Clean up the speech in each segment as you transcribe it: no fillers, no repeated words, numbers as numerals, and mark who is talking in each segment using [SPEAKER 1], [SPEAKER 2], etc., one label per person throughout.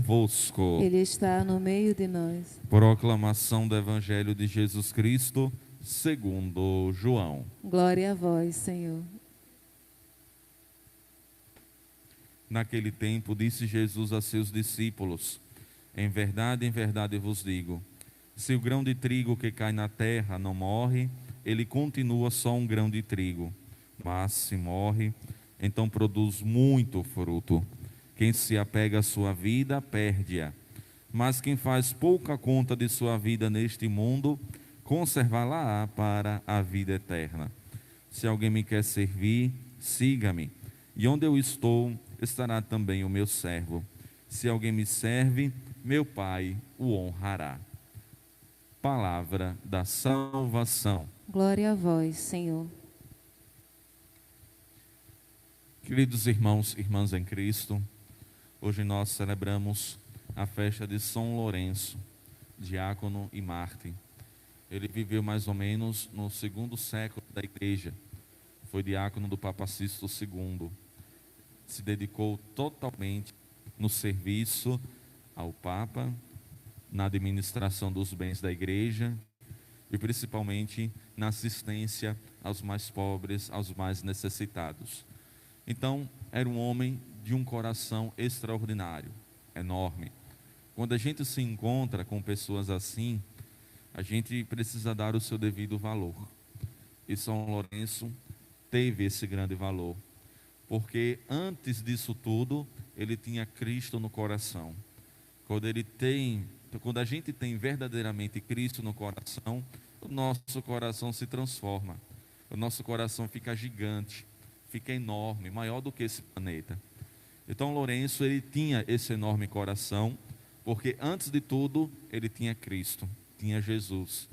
[SPEAKER 1] convosco.
[SPEAKER 2] Ele está no meio de nós.
[SPEAKER 1] Proclamação do Evangelho de Jesus Cristo, segundo João.
[SPEAKER 2] Glória a vós, Senhor.
[SPEAKER 1] Naquele tempo, disse Jesus a seus discípulos: em verdade vos digo, se o grão de trigo que cai na terra não morre, ele continua só um grão de trigo. Mas se morre, então produz muito fruto. Quem se apega à sua vida, perde-a. Mas quem faz pouca conta de sua vida neste mundo, conservá-la-á para a vida eterna. Se alguém me quer servir, siga-me. E onde eu estou, estará também o meu servo. Se alguém me serve, meu Pai o honrará. Palavra da salvação.
[SPEAKER 2] Glória a vós, Senhor.
[SPEAKER 1] Queridos irmãos e irmãs em Cristo, hoje nós celebramos a festa de São Lourenço, diácono e mártir. Ele viveu mais ou menos no segundo século da Igreja. Foi diácono do Papa Sisto II. Se dedicou totalmente no serviço ao Papa, na administração dos bens da Igreja e principalmente na assistência aos mais pobres, aos mais necessitados. Então, era um homem de um coração extraordinário, enorme. Quando a gente se encontra com pessoas assim, a gente precisa dar o seu devido valor. E São Lourenço teve esse grande valor, porque antes disso tudo, ele tinha Cristo no coração. Quando a gente tem verdadeiramente Cristo no coração, o nosso coração se transforma. O nosso coração fica gigante, fica enorme, maior do que esse planeta. Então Lourenço, ele tinha esse enorme coração, porque antes de tudo, ele tinha Cristo, tinha Jesus.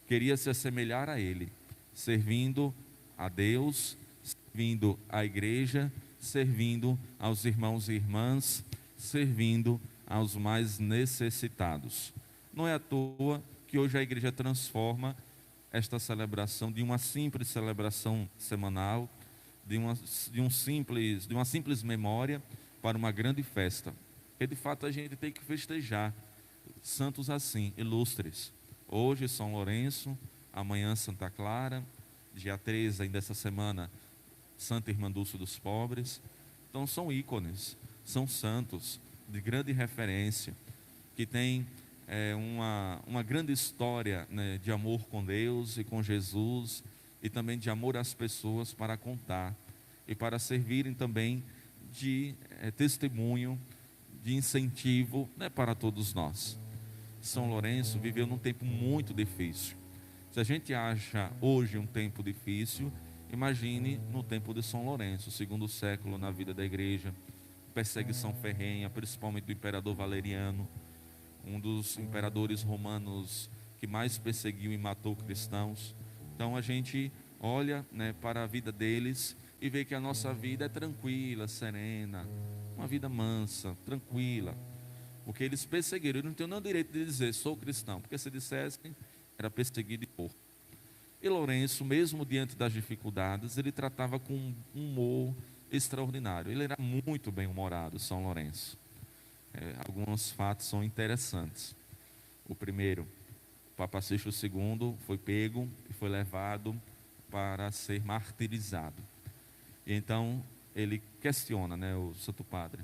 [SPEAKER 1] Queria se assemelhar a ele, servindo a Deus, servindo a igreja, servindo aos irmãos e irmãs, servindo aos mais necessitados. Não é à toa que hoje a igreja transforma esta celebração de uma simples celebração semanal, de uma simples memória para uma grande festa. E de fato a gente tem que festejar santos assim, ilustres. Hoje São Lourenço, amanhã Santa Clara, dia 13 ainda essa semana Santa Irmã Dulce dos Pobres. Então são ícones, são santos de grande referência, que têm uma grande história, né, de amor com Deus e com Jesus, e também de amor às pessoas para contar, e para servirem também de testemunho, de incentivo, né, para todos nós. São Lourenço viveu num tempo muito difícil. Se a gente acha hoje um tempo difícil, imagine no tempo de São Lourenço, segundo século na vida da igreja, perseguição ferrenha, principalmente do imperador Valeriano, um dos imperadores romanos que mais perseguiu e matou cristãos. Então a gente olha, né, para a vida deles e vê que a nossa vida é tranquila, serena, uma vida mansa, tranquila, porque eles perseguiram. Eu não tenho nenhum direito de dizer sou cristão, porque se dissessem era perseguido e morto. E Lourenço, mesmo diante das dificuldades, ele tratava com um humor extraordinário. Ele era muito bem-humorado, São Lourenço. Alguns fatos são interessantes. O primeiro, o Papa Sisto II foi pego e foi levado para ser martirizado. E então ele questiona, né, o Santo Padre: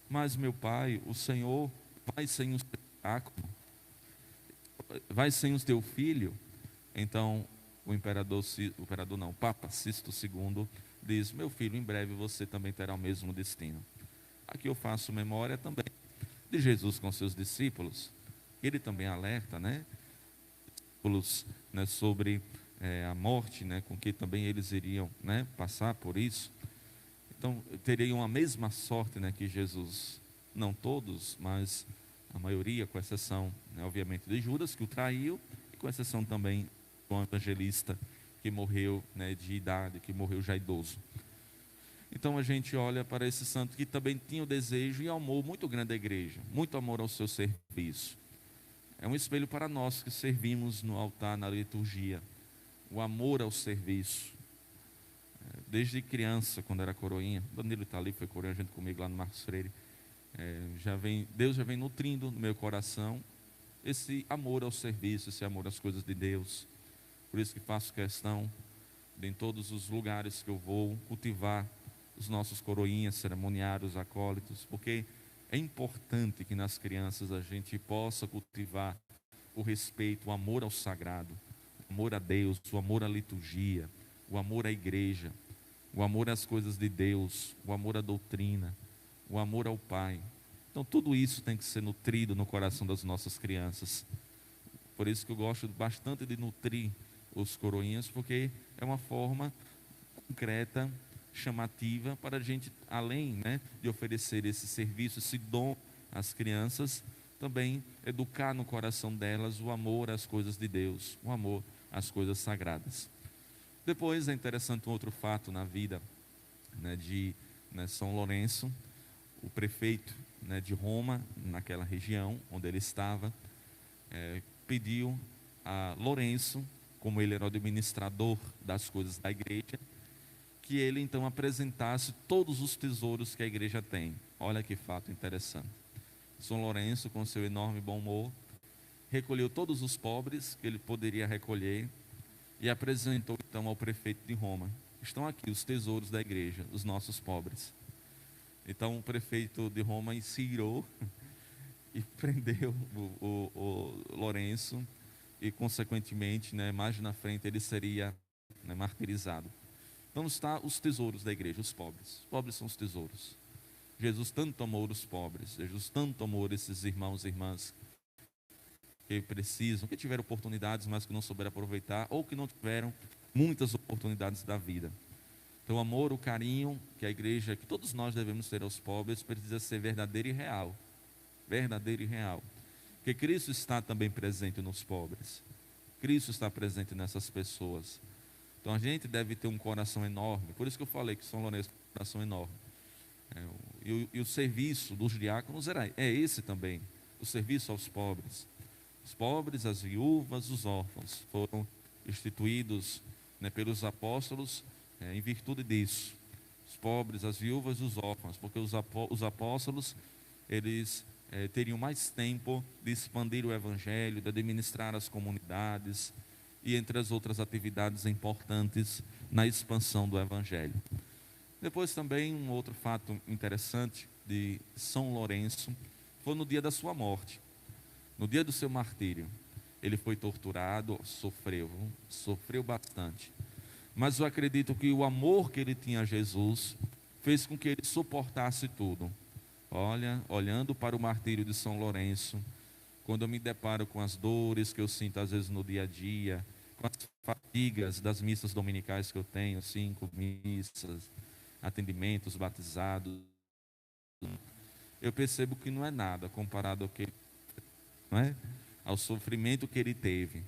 [SPEAKER 1] mas meu pai, o Senhor vai sem o seu diácono? Vai sem o teu filho? Então o Papa Sisto II diz: meu filho, em breve você também terá o mesmo destino. Aqui eu faço memória também de Jesus com seus discípulos. Ele também alerta, né, discípulos, né, sobre a morte, né, com que também eles iriam, né, passar por isso. Então teriam a mesma sorte, né, que Jesus. Não todos, mas a maioria, com exceção, né, obviamente, de Judas, que o traiu, e com exceção também do evangelista, que morreu, né, de idade, que morreu já idoso. Então a gente olha para esse santo que também tinha o desejo e amor muito grande da igreja, muito amor ao seu serviço. É um espelho para nós que servimos no altar, na liturgia, o amor ao serviço. Desde criança, quando era coroinha, Danilo está ali, foi coroinha junto comigo lá no Marcos Freire. Deus já vem nutrindo no meu coração esse amor ao serviço, esse amor às coisas de Deus. Por isso que faço questão de, em todos os lugares que eu vou, cultivar os nossos coroinhas, cerimoniários, acólitos, porque é importante que nas crianças a gente possa cultivar o respeito, o amor ao sagrado, o amor a Deus, o amor à liturgia, o amor à igreja, o amor às coisas de Deus, o amor à doutrina, o amor ao Pai. Então tudo isso tem que ser nutrido no coração das nossas crianças. Por isso que eu gosto bastante de nutrir os coroinhas, porque é uma forma concreta, chamativa, para a gente, além, de oferecer esse serviço, esse dom às crianças, também educar no coração delas o amor às coisas de Deus, o amor às coisas sagradas. Depois é interessante um outro fato na vida de São Lourenço. O prefeito de Roma, naquela região onde ele estava, pediu a Lourenço, como ele era o administrador das coisas da igreja, que ele então apresentasse todos os tesouros que a igreja tem. Olha que fato interessante. São Lourenço, com seu enorme bom humor, recolheu todos os pobres que ele poderia recolher e apresentou então ao prefeito de Roma: estão aqui os tesouros da igreja, os nossos pobres. Então o prefeito de Roma se irou e prendeu o Lourenço, e consequentemente, mais na frente ele seria martirizado. Então está os tesouros da igreja, os pobres. Os pobres são os tesouros. Jesus tanto amou os pobres, Jesus tanto amou esses irmãos e irmãs que precisam, que tiveram oportunidades, mas que não souberam aproveitar, ou que não tiveram muitas oportunidades da vida. Então o amor, o carinho que a igreja, que todos nós devemos ter aos pobres, precisa ser verdadeiro e real. Verdadeiro e real. Porque Cristo está também presente nos pobres. Cristo está presente nessas pessoas. Então a gente deve ter um coração enorme. Por isso que eu falei que São Lourenço tem um coração enorme. E o serviço dos diáconos é esse também. O serviço aos pobres. Os pobres, as viúvas, os órfãos foram instituídos pelos apóstolos em virtude disso. Os pobres, as viúvas e os órfãos. Porque os apóstolos, eles teriam mais tempo de expandir o evangelho, de administrar as comunidades e entre as outras atividades importantes na expansão do evangelho. Depois também um outro fato interessante de São Lourenço foi no dia da sua morte, no dia do seu martírio. Ele foi torturado, sofreu bastante, mas eu acredito que o amor que ele tinha a Jesus fez com que ele suportasse tudo. Olhando para o martírio de São Lourenço, quando eu me deparo com as dores que eu sinto às vezes no dia a dia, com as fatigas das missas dominicais que eu tenho, 5 missas, atendimentos, batizados, eu percebo que não é nada comparado ao sofrimento que ele teve.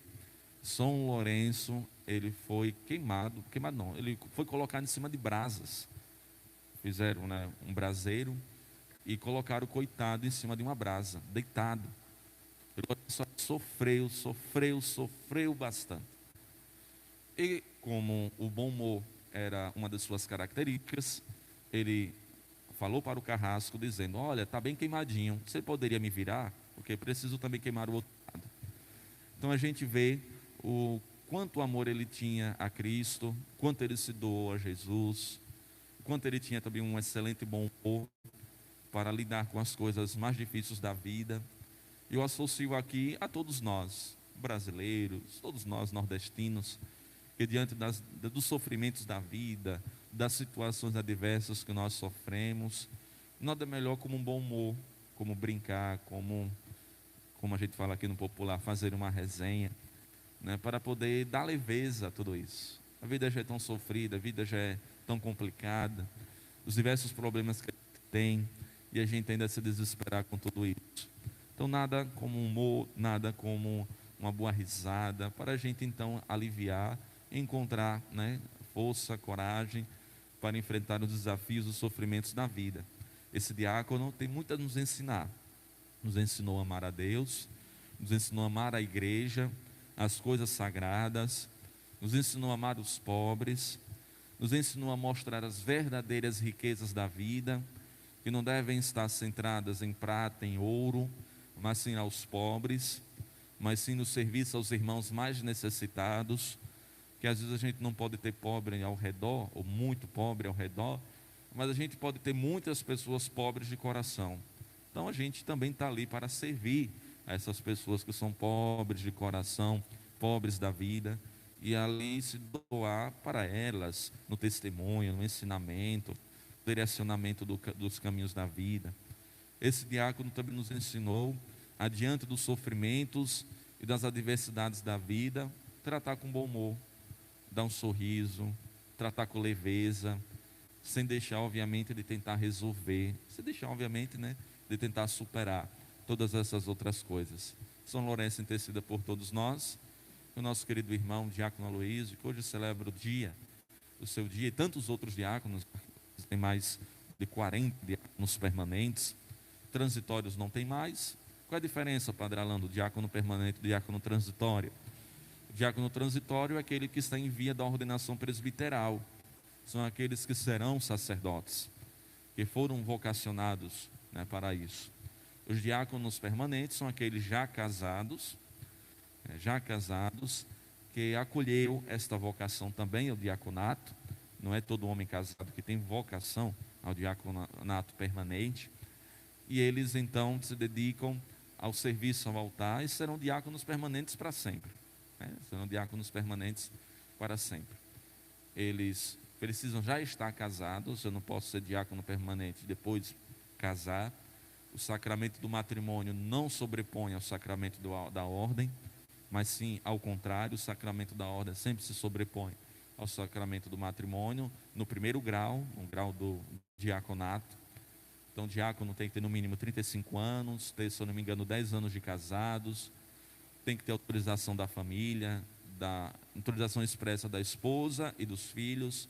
[SPEAKER 1] São Lourenço, ele foi ele foi colocado em cima de brasas. Fizeram um braseiro e colocaram o coitado em cima de uma brasa, deitado. Ele sofreu bastante. E como o bom humor era uma das suas características, ele falou para o carrasco dizendo: olha, está bem queimadinho, você poderia me virar? Porque preciso também queimar o outro lado. Então a gente vê o quanto amor ele tinha a Cristo, quanto ele se doou a Jesus, quanto ele tinha também um excelente bom humor para lidar com as coisas mais difíceis da vida. Eu associo aqui a todos nós, brasileiros, todos nós nordestinos, que diante dos sofrimentos da vida, das situações adversas que nós sofremos, nada melhor como um bom humor, como brincar, como a gente fala aqui no popular, fazer uma resenha, para poder dar leveza a tudo isso. A vida já é tão sofrida, a vida já é tão complicada, os diversos problemas que a gente tem, e a gente ainda se desesperar com tudo isso. Então nada como um humor, nada como uma boa risada, para a gente então aliviar, encontrar força, coragem para enfrentar os desafios, os sofrimentos da vida. Esse diácono tem muito a nos ensinar. Nos ensinou a amar a Deus, nos ensinou a amar a igreja, as coisas sagradas, nos ensinou a amar os pobres, nos ensinou a mostrar as verdadeiras riquezas da vida, que não devem estar centradas em prata, em ouro, mas sim aos pobres, mas sim no serviço aos irmãos mais necessitados, que às vezes a gente não pode ter pobre ao redor, ou muito pobre ao redor, mas a gente pode ter muitas pessoas pobres de coração. Então a gente também está ali para servir a essas pessoas que são pobres de coração, pobres da vida, e ali se doar para elas no testemunho, no ensinamento, no direcionamento dos caminhos da vida. Esse diácono também nos ensinou, adiante dos sofrimentos e das adversidades da vida, tratar com bom humor, dar um sorriso, tratar com leveza, sem deixar, obviamente, de tentar resolver, sem deixar, obviamente, né, de tentar superar todas essas outras coisas. São Lourenço interceda por todos nós, o nosso querido irmão Diácono Aloísio, que hoje celebra o seu dia, e tantos outros diáconos, tem mais de 40 diáconos permanentes, transitórios não tem mais. Qual é a diferença, Padre Alan, do diácono permanente e do diácono transitório? O diácono transitório é aquele que está em via da ordenação presbiteral, são aqueles que serão sacerdotes, que foram vocacionados, né, para isso. Os diáconos permanentes são aqueles já casados, que acolheram esta vocação também ao diaconato. Não é todo homem casado que tem vocação ao diaconato permanente, e eles então se dedicam ao serviço ao altar e serão diáconos permanentes para sempre, né? Serão diáconos permanentes para sempre. Eles precisam já estar casados. Eu não posso ser diácono permanente e depois casar. O sacramento do matrimônio não sobrepõe ao sacramento da ordem, mas sim ao contrário, o sacramento da ordem sempre se sobrepõe ao sacramento do matrimônio, no primeiro grau, no grau do diaconato. Então o diácono tem que ter no mínimo 35 anos, ter, se eu não me engano, 10 anos de casados, tem que ter autorização da família, da autorização expressa da esposa e dos filhos,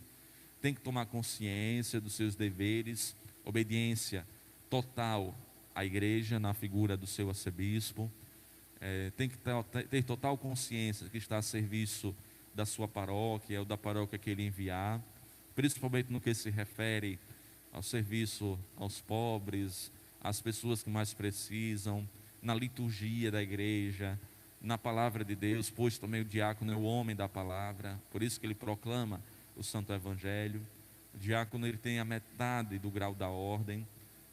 [SPEAKER 1] tem que tomar consciência dos seus deveres, obediência total à igreja na figura do seu arcebispo, tem que ter total consciência que está a serviço da sua paróquia ou da paróquia que ele enviar, principalmente no que se refere ao serviço aos pobres, às pessoas que mais precisam, na liturgia da igreja, na palavra de Deus, pois também o diácono é o homem da palavra, por isso que ele proclama o Santo Evangelho. O diácono, ele tem a metade do grau da ordem,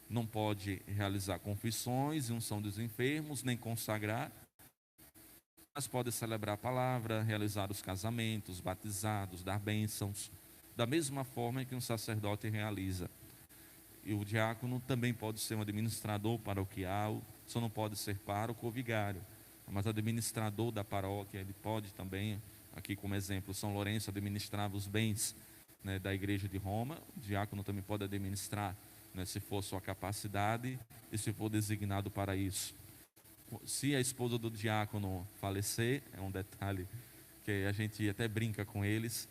[SPEAKER 1] não pode realizar confissões e unção dos enfermos, nem consagrar, mas pode celebrar a palavra, realizar os casamentos, batizados, dar bênçãos, da mesma forma que um sacerdote realiza. E o diácono também pode ser um administrador paroquial, só não pode ser pároco ou vigário, mas administrador da paróquia. Ele pode também, aqui como exemplo, São Lourenço administrava os bens, né, da igreja de Roma. O diácono também pode administrar, né, se for sua capacidade e se for designado para isso. Se a esposa do diácono falecer, é um detalhe que a gente até brinca com eles,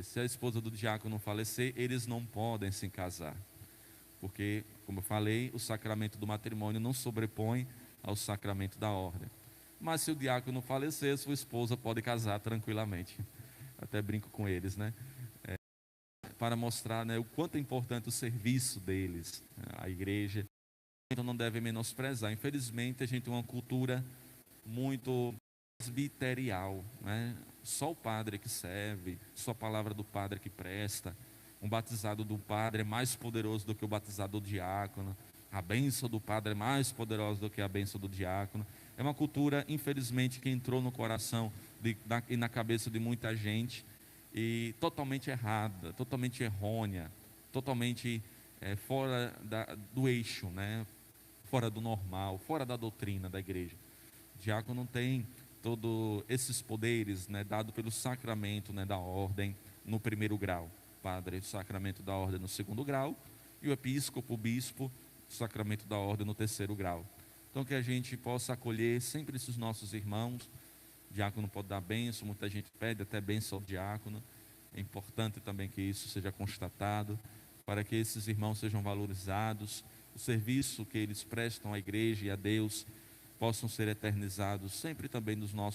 [SPEAKER 1] se a esposa do diácono falecer, eles não podem se casar, porque, como eu falei, o sacramento do matrimônio não sobrepõe ao sacramento da ordem. Mas se o diácono falecer, sua esposa pode casar tranquilamente. Até brinco com eles, né? Para mostrar, né, o quanto é importante o serviço deles, né, à igreja. Então não deve menosprezar. Infelizmente a gente tem uma cultura muito presbiterial, né? Só o padre que serve, só a palavra do padre que presta. Um batizado do padre é mais poderoso do que o batizado do diácono. A bênção do padre é mais poderosa do que a bênção do diácono. É uma cultura, infelizmente, que entrou no coração e na cabeça de muita gente, e totalmente errada, totalmente errônea, totalmente fora do eixo, né? Fora do normal, fora da doutrina da igreja. O diácono tem todos esses poderes, né, dado pelo sacramento, né, da ordem no primeiro grau. Padre, o sacramento da ordem no segundo grau, e o episcopo, o bispo, o sacramento da ordem no terceiro grau. Então que a gente possa acolher sempre esses nossos irmãos. O diácono pode dar bênção, muita gente pede até bênção ao diácono. É importante também que isso seja constatado, para que esses irmãos sejam valorizados, o serviço que eles prestam à igreja e a Deus possam ser eternizados sempre também nos nossos